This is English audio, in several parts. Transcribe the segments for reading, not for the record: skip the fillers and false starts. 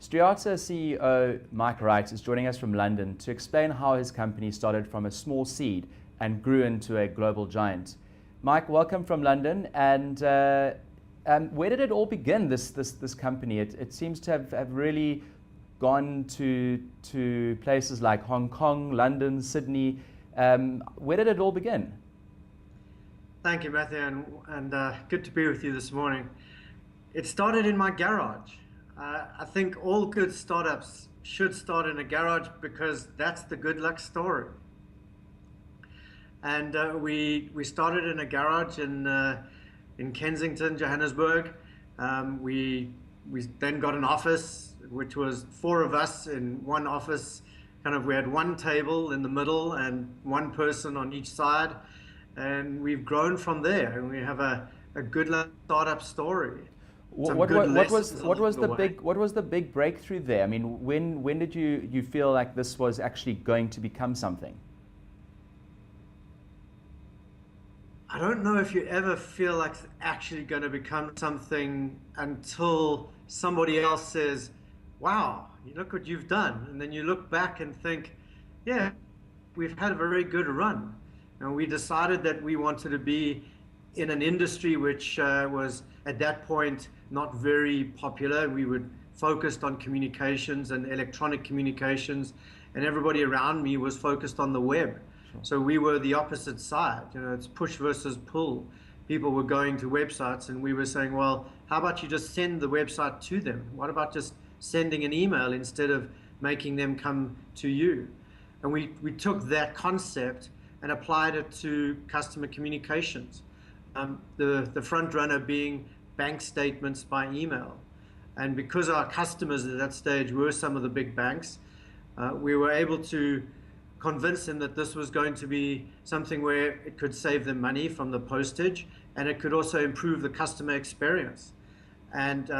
Striata CEO Mike Wright is joining us from London to explain how his company started from a small seed and grew into a global giant. Mike, welcome from London. And where did it all begin, this company? It seems to have really gone to places like Hong Kong, London, Sydney. Where did it all begin? Thank you, Matthew, and good to be with you this morning. It started in my garage. I think all good startups should start in a garage because that's the good luck story. And we started in a garage in Kensington, Johannesburg. We then got an office, which was 4 of us in one office. We had one table in the middle and one person on each side. And we've grown from there, and we have a good luck startup story. What was the big breakthrough there? I mean, when did you feel like this was actually going to become something? I don't know if you ever feel like it's actually going to become something until somebody else says, wow, look what you've done. And then you look back and think, yeah, we've had a very good run. And we decided that we wanted to be in an industry which was at that point not very popular. We were focused on communications and electronic communications, and everybody around me was focused on the web. Sure. So we were the opposite side. It's push versus pull. People were going to websites, and we were saying, well, how about you just send the website to them? What about just sending an email instead of making them come to you? And we took that concept and applied it to customer communications. The front runner being bank statements by email. And because our customers at that stage were some of the big banks, we were able to convince them that this was going to be something where it could save them money from the postage, and it could also improve the customer experience. And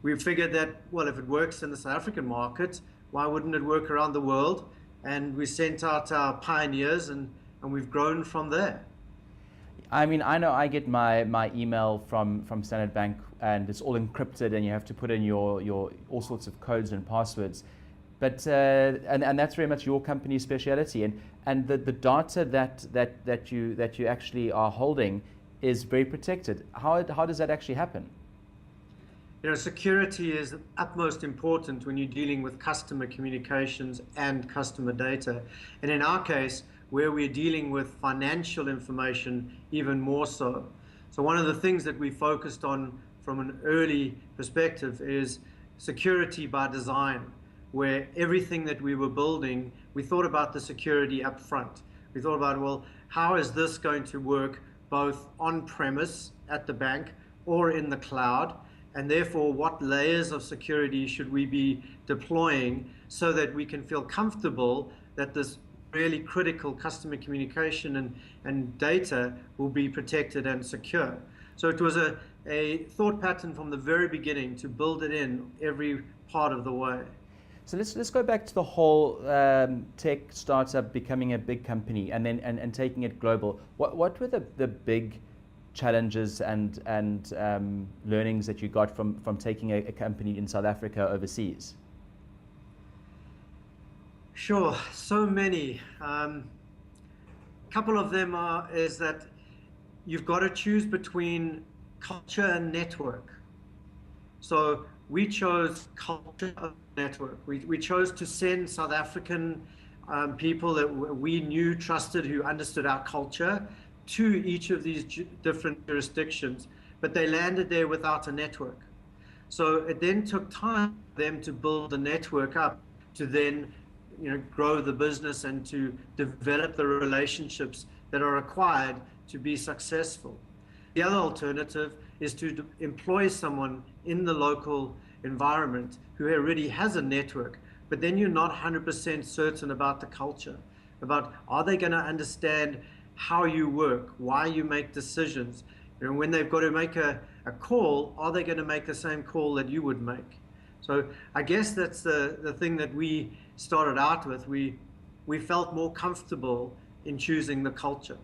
we figured that, well, if it works in the South African market, why wouldn't it work around the world? And we sent out our pioneers, and we've grown from there. I mean, I know I get my email from Standard Bank, and it's all encrypted, and you have to put in your all sorts of codes and passwords. But and that's very much your company's speciality. And the data that you actually are holding is very protected. How does that actually happen? Security is utmost important when you're dealing with customer communications and customer data. And in our case, where we're dealing with financial information, even more so. So one of the things that we focused on from an early perspective is security by design, where everything that we were building, we thought about the security up front. We thought about, well, how is this going to work both on-premise at the bank or in the cloud? And therefore, what layers of security should we be deploying so that we can feel comfortable that this really critical customer communication and data will be protected and secure. So it was a thought pattern from the very beginning to build it in every part of the way. So let's go back to the whole tech startup becoming a big company and then and taking it global. What were the big challenges and learnings that you got from taking a company in South Africa overseas? Sure, so many. Couple of them is that you've got to choose between culture and network. So we chose culture and network. We chose to send South African people that we knew, trusted, who understood our culture to each of these different jurisdictions, but they landed there without a network. So it then took time for them to build the network up to then grow the business and to develop the relationships that are required to be successful. The other alternative is to employ someone in the local environment who already has a network, but then you're not 100% certain about the culture, about are they going to understand how you work, why you make decisions. When they've got to make a call, are they going to make the same call that you would make? So I guess that's the thing that we started out with. We felt more comfortable in choosing the culture.